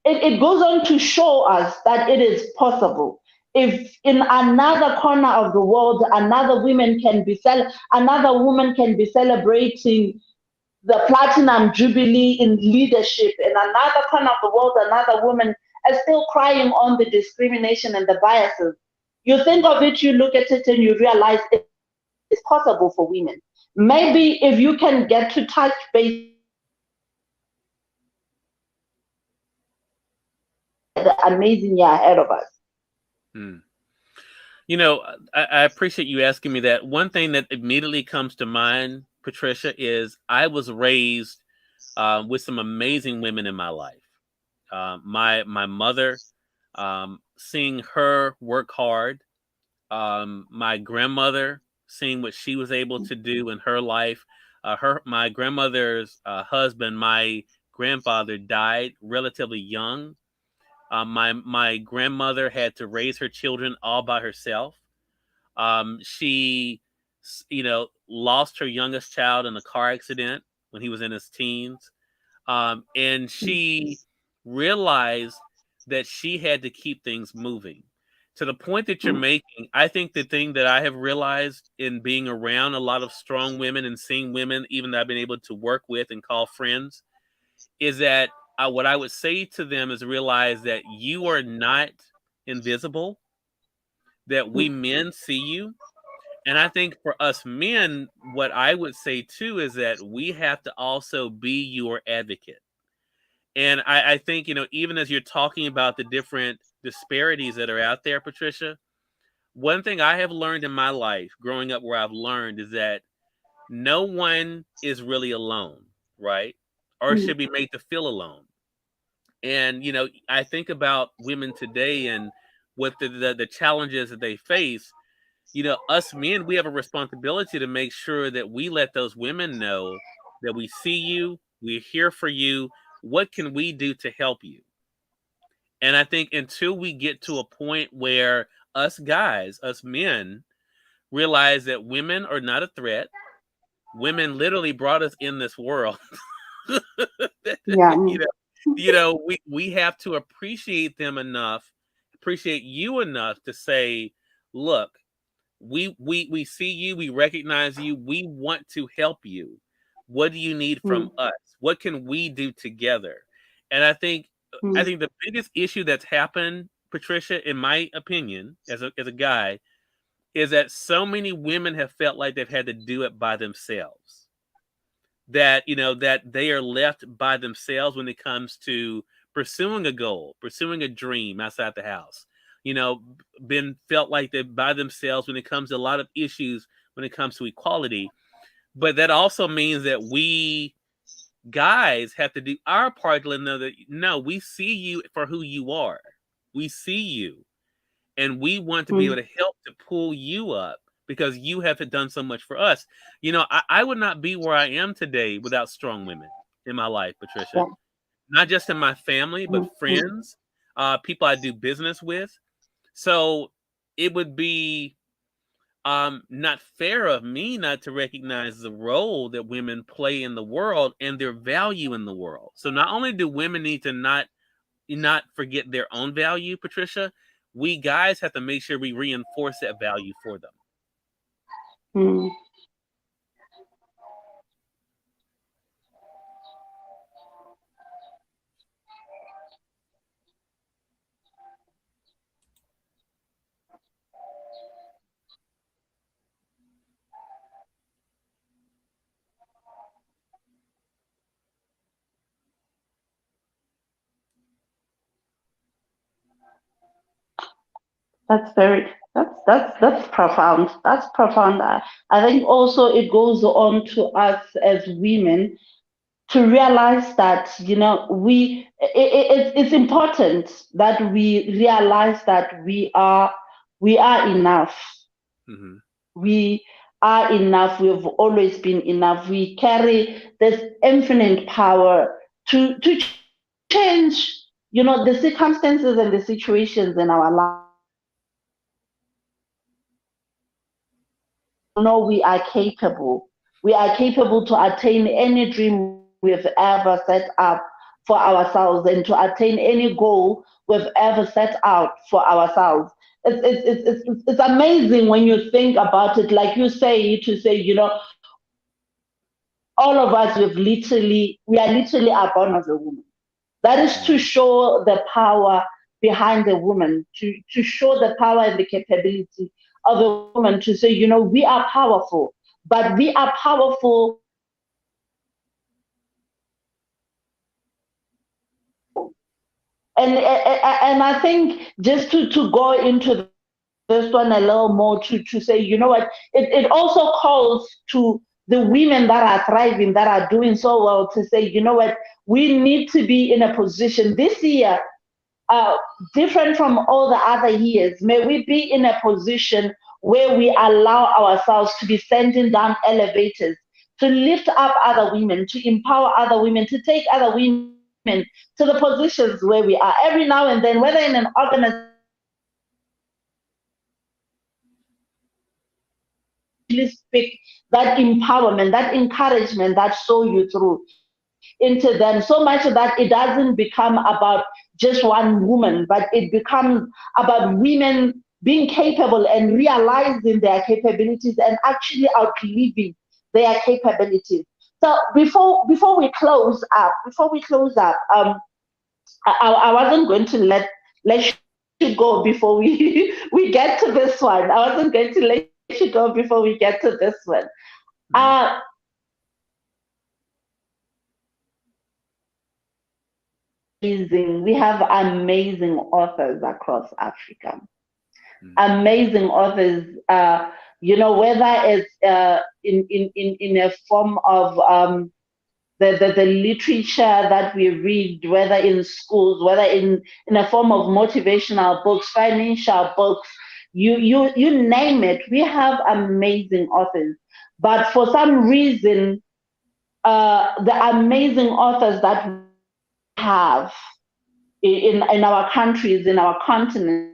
it goes on to show us that it is possible. If in another corner of the world, another woman can be celebrating the platinum jubilee in leadership, in another corner of the world, another woman is still crying on the discrimination and the biases. You think of it, you look at it, and you realize it's possible for women. Maybe if you can get to touch base, the amazing year ahead of us. Mm. I appreciate you asking me that. One thing that immediately comes to mind, Patricia, is I was raised with some amazing women in my life. My mother, seeing her work hard, my grandmother, seeing what she was able to do in her life. My grandmother's husband, my grandfather, died relatively young. My grandmother had to raise her children all by herself. She, lost her youngest child in a car accident when he was in his teens. And she realized that she had to keep things moving. To the point that you're making, I think the thing that I have realized in being around a lot of strong women and seeing women, even that I've been able to work with and call friends, is that what I would say to them is realize that you are not invisible, that we men see you. And I think for us men, what I would say too is that we have to also be your advocate. And I think, even as you're talking about the different disparities that are out there, Patricia, one thing I have learned in my life growing up where I've learned is that no one is really alone, right? Or should be made to feel alone. And, I think about women today and what the challenges that they face. Us men, we have a responsibility to make sure that we let those women know that we see you, we're here for you. What can we do to help you? And I think until we get to a point where us guys, us men, realize that women are not a threat, women literally brought us in this world. Yeah. We have to appreciate them enough, appreciate you enough to say, look, we see you, we recognize you, we want to help you. What do you need from Mm, us? What can we do together? And I mm, think the biggest issue that's happened, Patricia, in my opinion, as a guy, is that so many women have felt like they've had to do it by themselves. That they are left by themselves when it comes to pursuing a goal, pursuing a dream outside the house. Been felt like they're by themselves when it comes to a lot of issues when it comes to equality. But that also means that we guys have to do our part to let them know that no, we see you for who you are. We see you, and we want to be able mm. to help to pull you up because you have done so much for us. I would not be where I am today without strong women in my life, Patricia. Yeah. Not just in my family, but Mm, mm. friends, people I do business with. So it would be not fair of me not to recognize the role that women play in the world and their value in the world. So not only do women need to not forget their own value, Patricia, we guys have to make sure we reinforce that value for them. Mm. That's profound. That's profound. I think also it goes on to us as women to realize that it's important that we realize that we are enough. Mm-hmm. We are enough. We've always been enough. We carry this infinite power to change the circumstances and the situations in our life. We are capable. We are capable to attain any dream we've ever set up for ourselves and to attain any goal we've ever set out for ourselves. It's amazing when you think about it, like you say, to say, all of us, we are literally are born as a woman. That is to show the power behind the woman, to show the power and the capability of a woman to say, we are powerful, but we are powerful. And I think just to go into this one a little more to say, what, it also calls to the women that are thriving, that are doing so well, to say, what, we need to be in a position this year, uh, different from all the other years. May we be in a position where we allow ourselves to be sending down elevators, to lift up other women, to empower other women, to take other women to the positions where we are. Every now and then, whether in an organization, speak that empowerment, that encouragement that saw you through into them, so much that it doesn't become about just one woman, but it becomes about women being capable and realizing their capabilities and actually outliving their capabilities. So before we close up, I wasn't going to let you go before we get to this one. I wasn't going to let you go before we get to this one. Mm-hmm. We have amazing authors across Africa. Amazing authors, whether it's in a form of the literature that we read, whether in schools, whether in a form of motivational books, financial books, you name it. We have amazing authors. But for some reason, the amazing authors that we have in our countries, in our continent,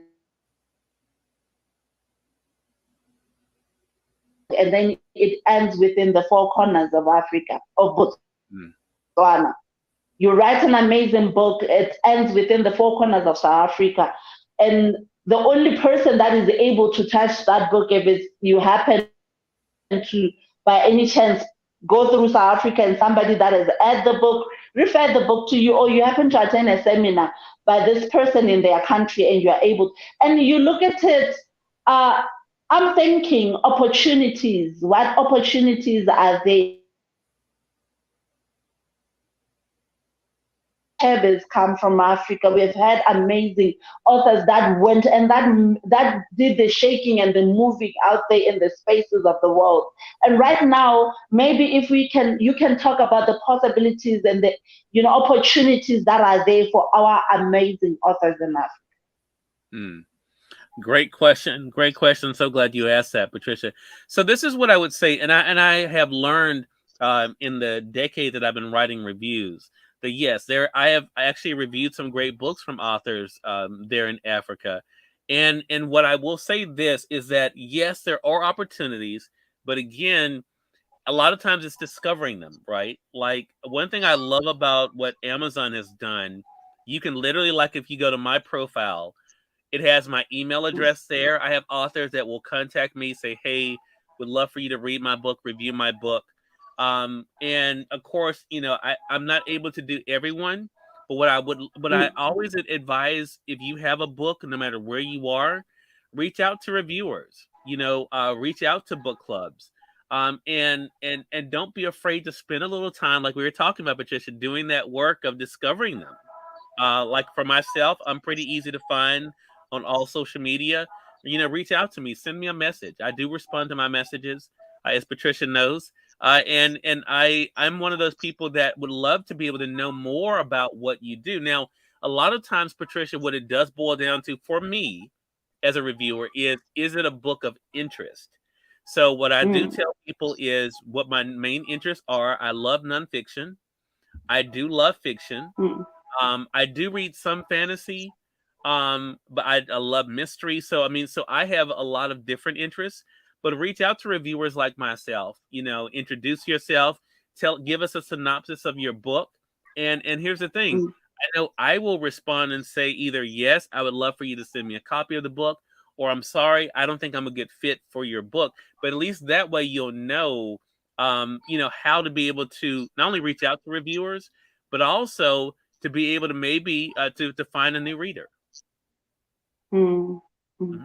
and then it ends within the four corners of Africa, of books. Botswana. You write an amazing book. It ends within the four corners of South Africa. And the only person that is able to touch that book, if it's, you happen to, by any chance, go through South Africa and somebody that has read the book, refer the book to you, or you happen to attend a seminar by this person in their country and you are able, and you look at it, I'm thinking opportunities. What opportunities are there? Has come from Africa. We've had amazing authors that went and that did the shaking and the moving out there in the spaces of the world. And right now, maybe if we can, you can talk about the possibilities and the opportunities that are there for our amazing authors in Africa. Great question. Great question. So glad you asked that, Patricia. So this is what I would say, and I have learned in the decade that I've been writing reviews that yes, I have actually reviewed some great books from authors there in Africa, and what I will say this is that yes, there are opportunities, but again, a lot of times it's discovering them, right? Like one thing I love about what Amazon has done, you can literally, like if you go to my profile, it has my email address there. I have authors that will contact me, say, hey, would love for you to read my book, review my book. And of course, I'm not able to do everyone, but what I always advise, if you have a book, no matter where you are, reach out to reviewers, reach out to book clubs. And don't be afraid to spend a little time, like we were talking about, Patricia, doing that work of discovering them. Like for myself, I'm pretty easy to find on all social media. Reach out to me, send me a message. I do respond to my messages, as Patricia knows. And I'm one of those people that would love to be able to know more about what you do. Now, a lot of times, Patricia, what it does boil down to for me as a reviewer is it a book of interest? So what I do tell people is what my main interests are. I love nonfiction. I do love fiction. I do read some fantasy, but I love mystery. So I have a lot of different interests. But reach out to reviewers like myself. Introduce yourself. Give us a synopsis of your book. And here's the thing. I know I will respond and say either yes, I would love for you to send me a copy of the book, or I'm sorry, I don't think I'm a good fit for your book. But at least that way you'll know, how to be able to not only reach out to reviewers, but also to be able to maybe to find a new reader. Mm-hmm.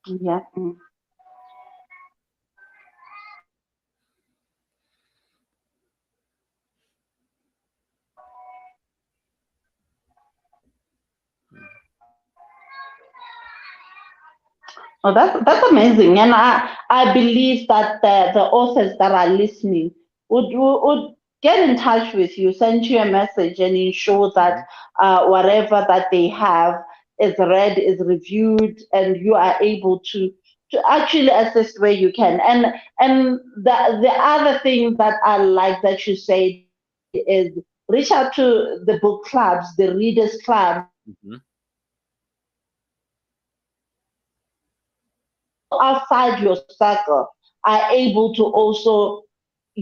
Yeah. Oh, that's amazing, and I believe that the authors that are listening would get in touch with you, send you a message, and ensure that whatever that they have is read, is reviewed, and you are able to actually assist where you can. And the other thing that I like that you said is reach out to the book clubs, the readers club. Outside your circle are able to also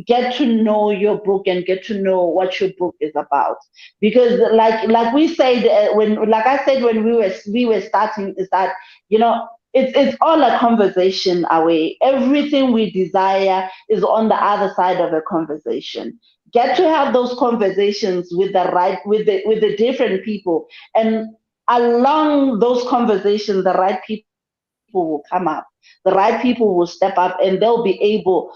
get to know your book and get to know what your book is about, because like we said, like I said when we were starting, is that it's all a conversation away. Everything we desire is on the other side of a conversation. Get to have those conversations with the different people, and along those conversations the right people will come up, the right people will step up, and they'll be able.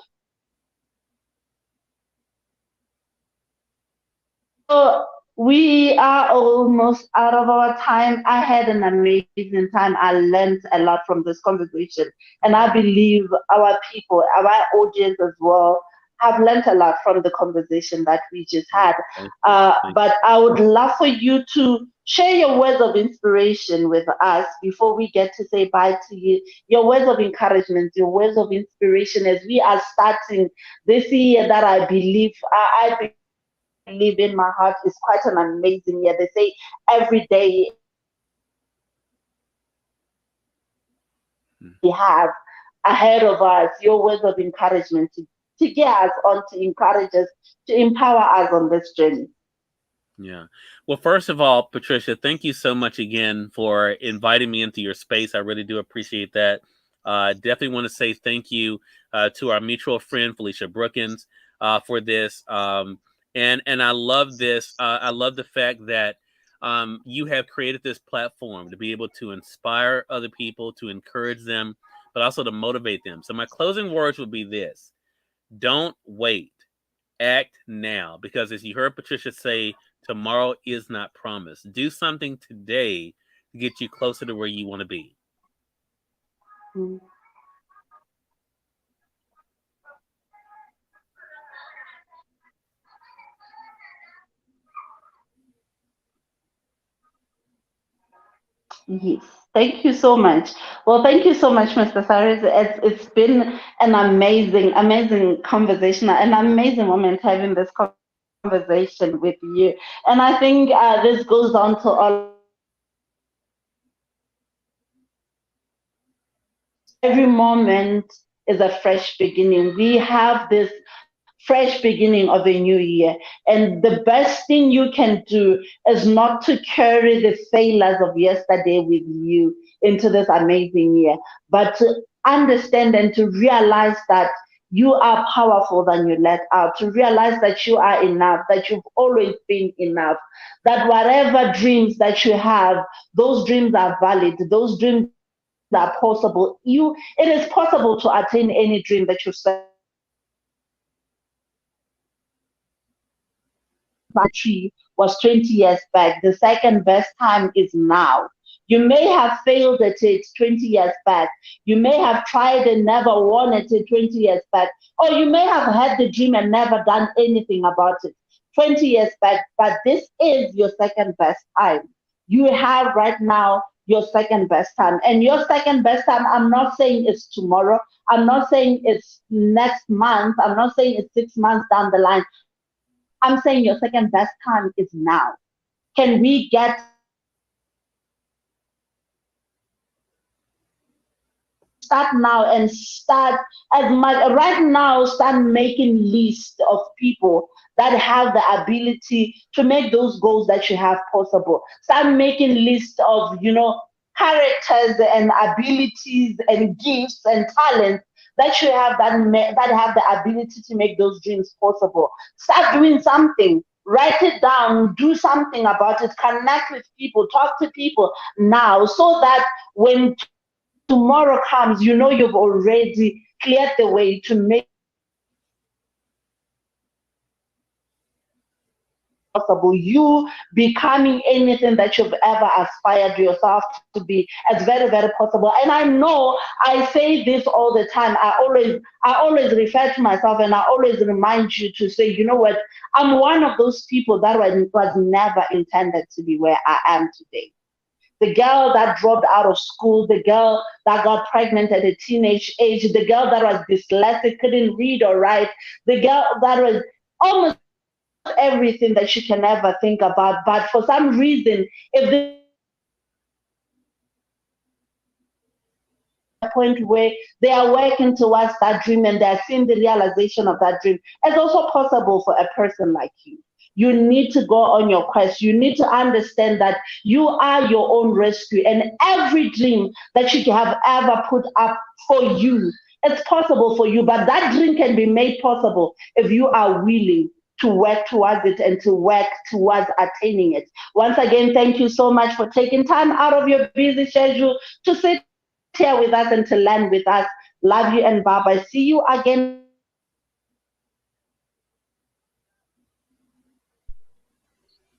So we are almost out of our time. I had an amazing time. I learned a lot from this conversation, and I believe our people, our audience as well, have learned a lot from the conversation that we just had. But I would love for you to share your words of inspiration with us before we get to say bye to you. Your words of encouragement, your words of inspiration as we are starting this year that I believe in my heart is quite an amazing year. They say every day we have ahead of us, your words of encouragement to gear us on, to encourage us, to empower us on this journey. Yeah. Well, first of all, Patricia, thank you so much again for inviting me into your space. I really do appreciate that. Definitely want to say thank you to our mutual friend Felicia Brookins for this. And I love this. I love the fact that you have created this platform to be able to inspire other people, to encourage them, but also to motivate them. So my closing words would be this: don't wait. Act now, because as you heard Patricia say, tomorrow is not promised. Do something today to get you closer to where you want to be. Mm. Yes, thank you so much. Well, thank you so much, Mr. Cyrus. It's been an amazing, amazing conversation, an amazing moment having this conversation with you. And I think this goes on to all. Every moment is a fresh beginning. We have this fresh beginning of a new year. And the best thing you can do is not to carry the failures of yesterday with you into this amazing year, but to understand and to realize that you are powerful than you let out, to realize that you are enough, that you've always been enough, that whatever dreams that you have, those dreams are valid, those dreams are possible. It is possible to attain any dream that you set was 20 years back. The second best time is now. You may have failed at it 20 years back. You may have tried and never wanted it 20 years back. Or you may have had the dream and never done anything about it 20 years back. But this is your second best time. You have right now your second best time. And your second best time, I'm not saying it's tomorrow. I'm not saying it's next month. I'm not saying it's 6 months down the line. I'm saying your second best time is now. Can we get start now and start as much right now, start making list of people that have the ability to make those goals that you have possible. Start making list of, characters and abilities and gifts and talents that you have that have the ability to make those dreams possible. Start doing something. Write it down. Do something about it. Connect with people. Talk to people now, so that when tomorrow comes, you've already cleared the way to make possible. You becoming anything that you've ever aspired yourself to be is very, very possible. And I know I say this all the time. I always refer to myself and I always remind you to say, you know what, I'm one of those people that was never intended to be where I am today. The girl that dropped out of school, the girl that got pregnant at a teenage age, the girl that was dyslexic, couldn't read or write, the girl that was almost everything that you can ever think about. But for some reason, if the point where they are working towards that dream and they're seeing the realization of that dream, it's also possible for a person like you. You need to go on your quest. You need to understand that you are your own rescue, and every dream that you have ever put up for you, it's possible for you. But that dream can be made possible if you are willing to work towards it and to work towards attaining it. Once again, thank you so much for taking time out of your busy schedule to sit here with us and to learn with us. Love you and bye bye. See you again